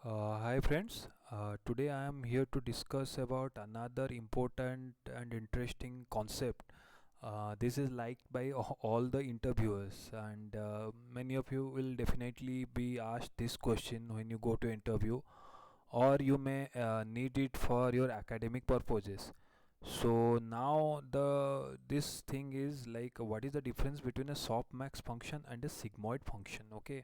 Hi friends, today I am here to discuss about another important and interesting concept. This is liked by all the interviewers, and many of you will definitely be asked this question when you go to interview, or you may need it for your academic purposes. So now this thing is like, what is the difference between a softmax function and a sigmoid function? Okay.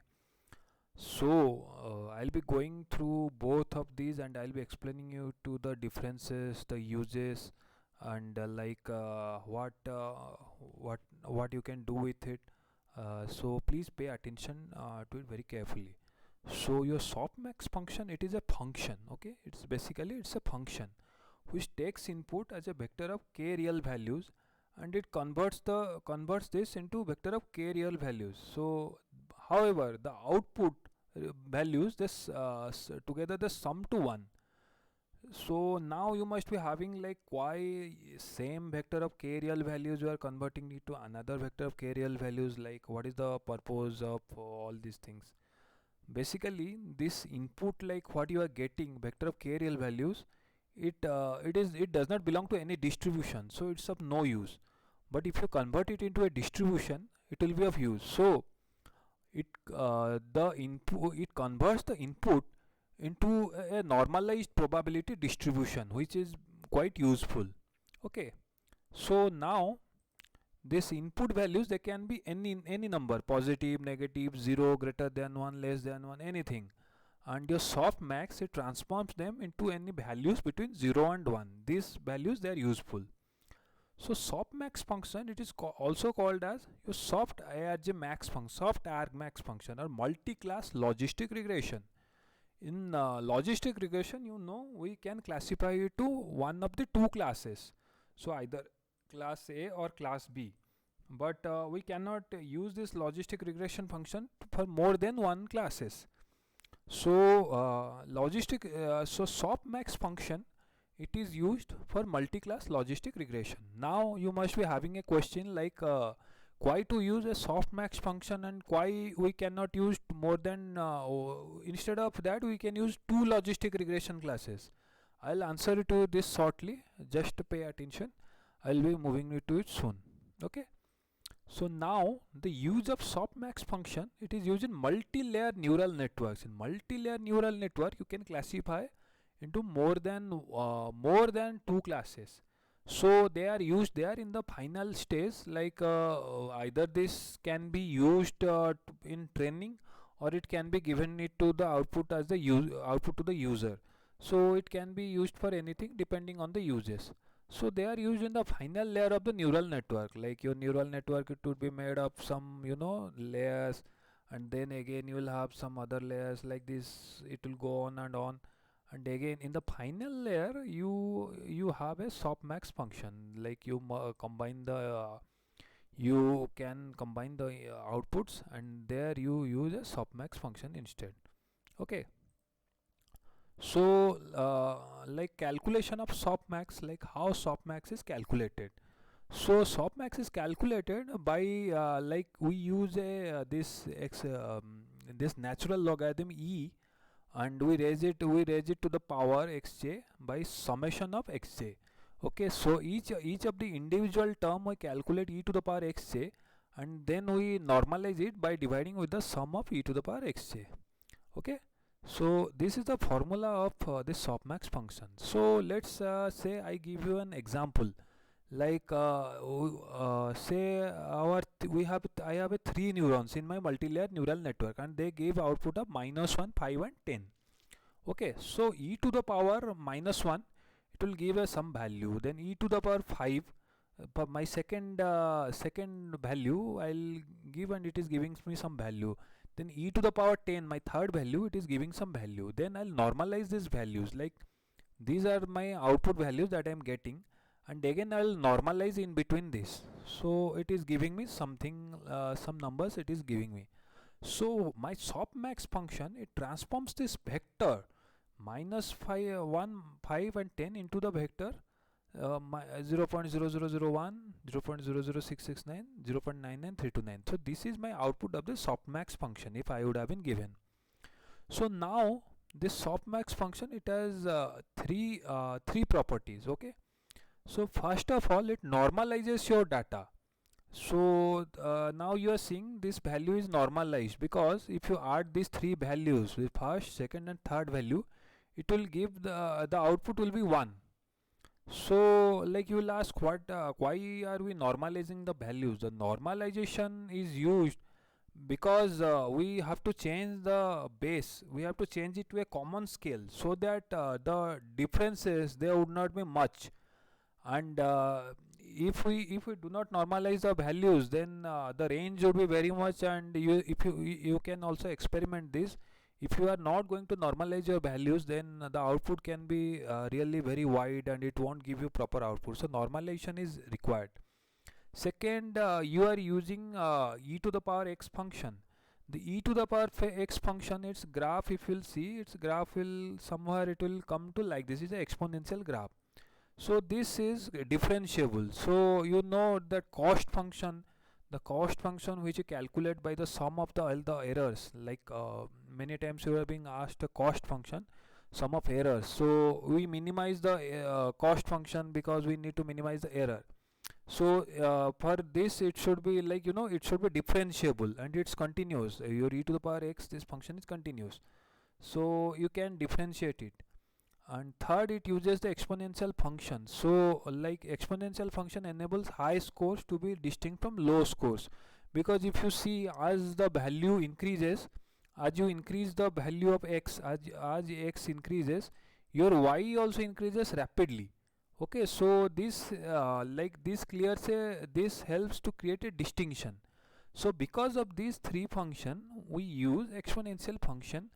So, I'll be going through both of these and I'll be explaining you to the differences, the uses, and what you can do with it. So please pay attention to it very carefully. So your softmax function, it is a function, okay? It's a function which takes input as a vector of k real values, and it converts this into vector of k real values. So however, the output values together the sum to 1. So now you must be having like, why same vector of k real values you are converting it to another vector of k real values? Like, what is the purpose of all these things? Basically, this input, like what you are getting vector of k real values, it does not belong to any distribution, so it's of no use. But if you convert it into a distribution, it will be of use. So it converts the input into a normalized probability distribution, which is quite useful. Okay, so now this input values, they can be any number: positive, negative, 0, greater than 1, less than 1, anything. And your softmax, it transforms them into any values between 0 and 1. These values, they are useful. So softmax function, it is also called as your soft argmax function, soft argmax function, or multi-class logistic regression. In logistic regression, we can classify it to one of the two classes. So either class A or class B. But we cannot use this logistic regression function for more than one classes. So softmax function, it is used for multi-class logistic regression. Now you must be having a question like, why to use a softmax function, and why we cannot use more than instead of that we can use two logistic regression classes. I'll answer to this shortly. Just pay attention. I'll be moving to it soon. Okay. So now the use of softmax function, it is used in multi-layer neural networks. In multi-layer neural network, you can classify into more than two classes. So they are used there in the final stage. Like either this can be used in training, or it can be given it to the output as the output to the user. So it can be used for anything depending on the uses. So they are used in the final layer of the neural network. Like your neural network, it would be made of some layers, and then again you will have some other layers like this. It will go on and on, and again in the final layer you have a softmax function. Like you can combine the outputs, and there you use a softmax function instead. Okay. So, like calculation of softmax, like how softmax is calculated. So softmax is calculated by like we use a this natural logarithm e, and we raise it to the power xj by summation of xj. Okay, so each of the individual term we calculate e to the power xj, and then we normalize it by dividing with the sum of e to the power xj. Okay, so this is the formula of this softmax function. So let's say I give you an example. Like say we have I have a 3 neurons in my multi-layer neural network, and they give output of -1, 5 and 10. Okay, so e to the power -1, it will give a some value. Then e to the power 5, my second value I'll give, and it is giving me some value. Then e to the power 10, my third value, it is giving some value. Then I'll normalize these values. Like these are my output values that I'm getting, and again I'll normalize in between this. So it is giving me something, some numbers it is giving me. So my softmax function, it transforms this vector -5, 1, 5 and 10 into the vector 0.0001, 0.000669, 0.99329. So this is my output of the softmax function if I would have been given. So now this softmax function, it has three properties. Okay, so first of all, it normalizes your data. So now you are seeing this value is normalized, because if you add these three values, the first, second and third value, it will give the output will be 1. So like you will ask, what why are we normalizing the values? The normalization is used because we have to change the base, we have to change it to a common scale, so that the differences there would not be much. And if we do not normalize the values, then the range would be very much. And you can also experiment this. If you are not going to normalize your values, then the output can be really very wide, and it won't give you proper output. So normalization is required. Second, you are using e to the power x function. The e to the power x function, its graph, if you'll see, its graph will somewhere, it will come to like this. Is an exponential graph. So this is differentiable. So you know that cost function, the cost function which you calculate by the sum of the all the errors. Like many times you are being asked a cost function, sum of errors. So we minimize the cost function because we need to minimize the error. So for this, it should be like, it should be differentiable and it's continuous. Your e to the power x, this function is continuous. So you can differentiate it. And third, it uses the exponential function. So like exponential function enables high scores to be distinct from low scores, because if you see, as the value increases, as you increase the value of x, as x increases, your y also increases rapidly. Okay, so this like this clears a, this helps to create a distinction. So because of these three function, we use exponential function.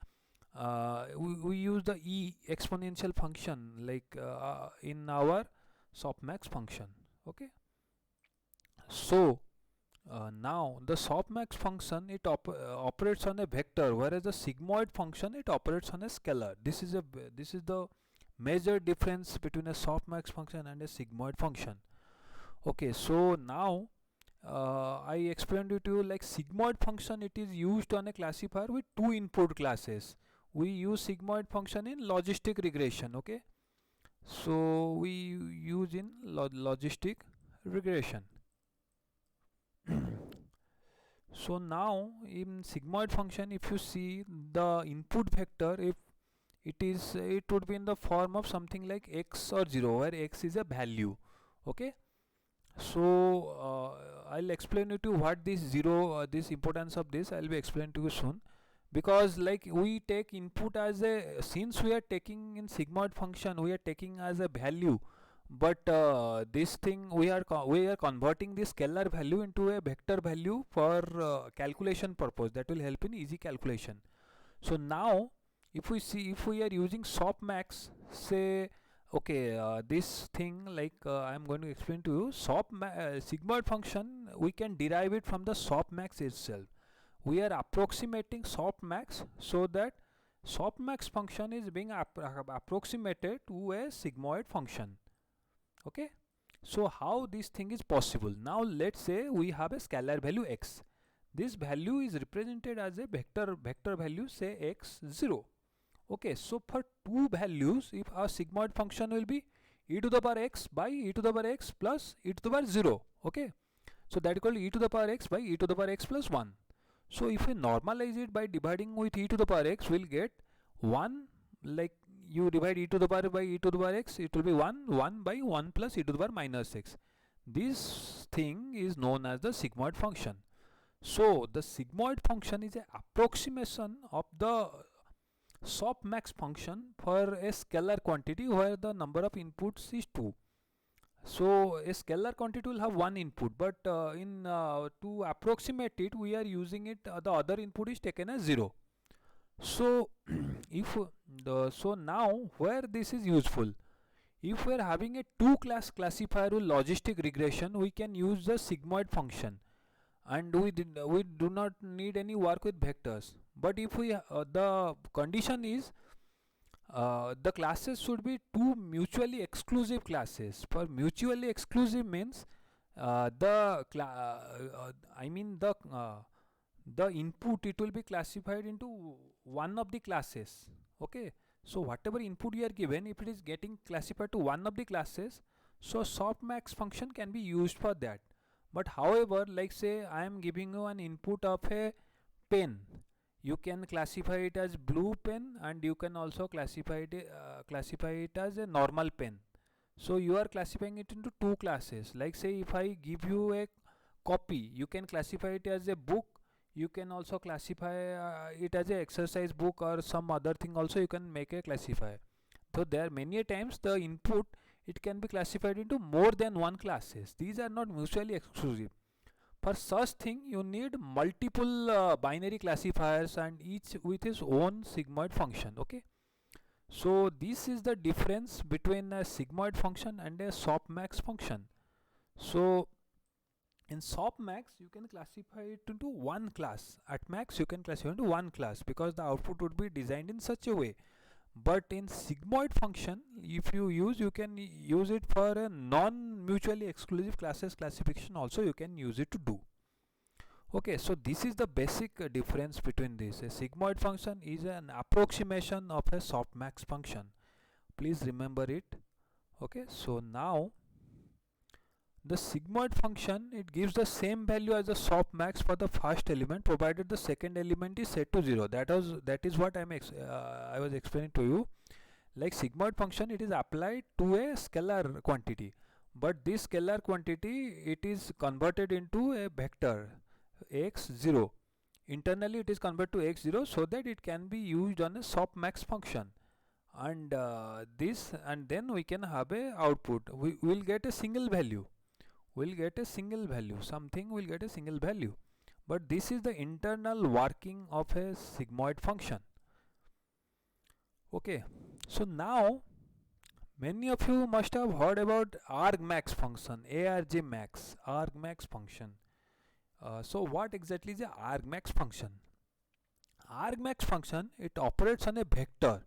We use the e exponential function, like in our softmax function. Okay, so now the softmax function, it operates on a vector, whereas the sigmoid function, it operates on a scalar. This is the major difference between a softmax function and a sigmoid function. Okay, so now I explained it to you, like sigmoid function, it is used on a classifier with two input classes. We use sigmoid function in logistic regression. Okay, so we use in logistic regression. So now in sigmoid function, if you see the input vector, if it would be in the form of something like x or 0, where x is a value. Okay, so I'll explain you to what this 0, this importance of this I'll be explaining to you soon. Because like we take input as a, since we are taking in sigmoid function, we are taking as a value, but this thing we are converting this scalar value into a vector value for calculation purpose, that will help in easy calculation. So now if we see, if we are using softmax, say, okay, this thing, like I am going to explain to you, sigmoid function, we can derive it from the softmax itself. We are approximating softmax, so that softmax function is being approximated to a sigmoid function. Okay, so how this thing is possible? Now let's say we have a scalar value x. This value is represented as a vector value, say x0. Okay, so for two values, if our sigmoid function will be e to the power x by e to the power x plus e to the power 0. Okay, so that is called e to the power x by e to the power x plus 1. So if we normalize it by dividing with e to the power x, we'll get 1, like you divide e to the power by e to the power x, it will be 1 by 1 plus e to the power minus x. This thing is known as the sigmoid function. So the sigmoid function is an approximation of the softmax function for a scalar quantity where the number of inputs is 2. So a scalar quantity will have one input, but to approximate it, we are using it, the other input is taken as 0. So if so now where this is useful, if we are having a two class classifier with logistic regression, we can use the sigmoid function, and we do not need any work with vectors. But if we the condition is the classes should be two mutually exclusive classes. For mutually exclusive means I mean the input, it will be classified into one of the classes. Okay, so whatever input you are given, if it is getting classified to one of the classes, so softmax function can be used for that. But however, like say I am giving you an input of a pen, you can classify it as blue pen, and you can also classify it as a normal pen. So you are classifying it into two classes. Like say if I give you a copy, you can classify it as a book, you can also classify it as a exercise book or some other thing also, you can make a classify. So there many times the input, it can be classified into more than one classes. These are not mutually exclusive. For such thing you need multiple binary classifiers, and each with its own sigmoid function. Okay, so this is the difference between a sigmoid function and a softmax function. So in softmax you can classify it into one class, at max you can classify into one class because the output would be designed in such a way. But in sigmoid function, if you use, you can use it for a non mutually exclusive classes classification also, you can use it to do. Okay, so this is the basic difference between this. A sigmoid function is an approximation of a softmax function. Please remember it. Okay, so now the sigmoid function, it gives the same value as the softmax for the first element provided the second element is set to 0. That is what I was explaining to you. Like sigmoid function, it is applied to a scalar quantity, but this scalar quantity, it is converted into a vector x0. Internally it is converted to x0 so that it can be used on a softmax function, and then we can have a output. We will get a single value, something will get a single value. But this is the internal working of a sigmoid function. Okay, so now many of you must have heard about argmax function, argmax function. So what exactly is a argmax function? Argmax function, it operates on a vector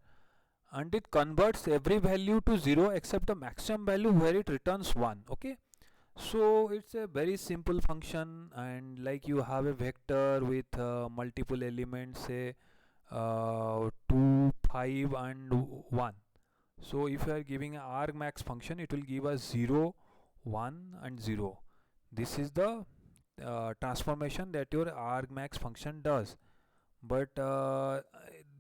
and it converts every value to 0 except the maximum value where it returns 1. Okay, so it's a very simple function, and like you have a vector with multiple elements, say 2, 5 and 1. So if you are giving an argmax function, it will give us 0, 1 and 0. This is the transformation that your argmax function does. But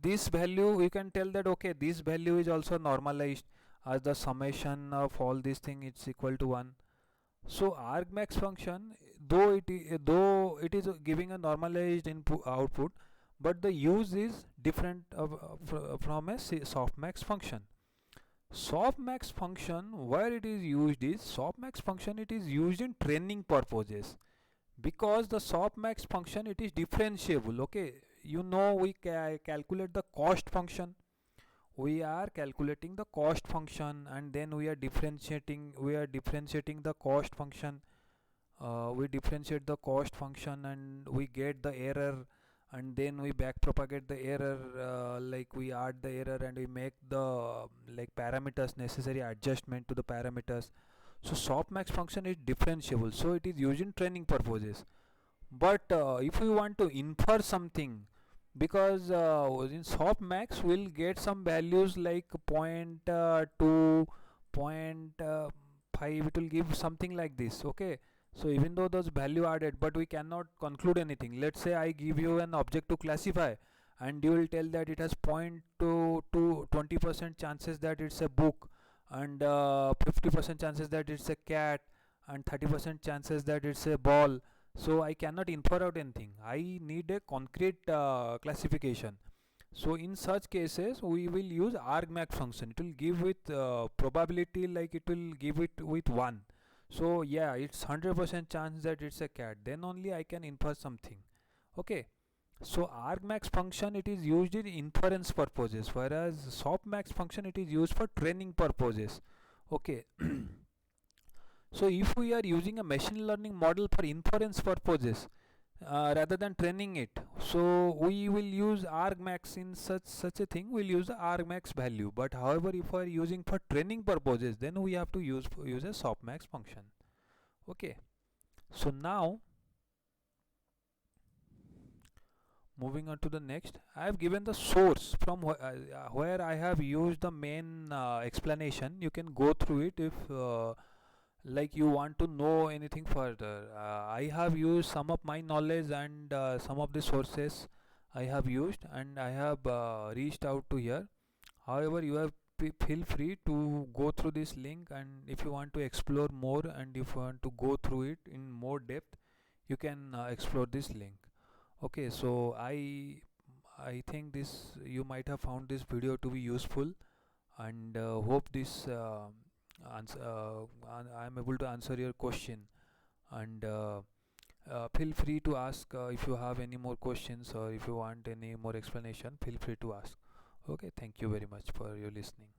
this value, you can tell that okay, this value is also normalized as the summation of all these things is equal to 1. So argmax function, though it is giving a normalized input output, but the use is different from a softmax function. Softmax function, where it is used is, softmax function it is used in training purposes, because the softmax function, it is differentiable. Okay, you know, we calculate the cost function, we are calculating the cost function, and then we are differentiating the cost function. We differentiate the cost function and we get the error, and then we back propagate the error, like we add the error and we make the like parameters, necessary adjustment to the parameters. So softmax function is differentiable, so it is used in training purposes. But if we want to infer something, because in softmax we'll get some values like 0.2, 0.5, it will give something like this. Okay, so even though those value added, but we cannot conclude anything. Let's say I give you an object to classify, and you will tell that it has 0.2 to 20% chances that it's a book, and 50% chances that it's a cat, and 30% chances that it's a ball. So I cannot infer out anything, I need a concrete classification. So in such cases we will use argmax function. It will give with probability, like it will give it with 1. So yeah, it's 100% chance that it's a cat, then only I can infer something. Okay, so argmax function, it is used in inference purposes, whereas softmax function, it is used for training purposes. Okay. So if we are using a machine learning model for inference purposes, rather than training it, so we will use argmax. In such a thing, we'll use the argmax value. But however, if we are using for training purposes, then we have to use a softmax function. Okay, so now moving on to the next, I have given the source from where I have used the main explanation. You can go through it if like you want to know anything further. I have used some of my knowledge and some of the sources I have used, and I have reached out to here. However, you have feel free to go through this link, and if you want to explore more and if you want to go through it in more depth, you can explore this link. Okay, so I think this you might have found this video to be useful, and hope this I am able to answer your question. And feel free to ask if you have any more questions, or if you want any more explanation, feel free to ask. Okay, thank you very much for your listening.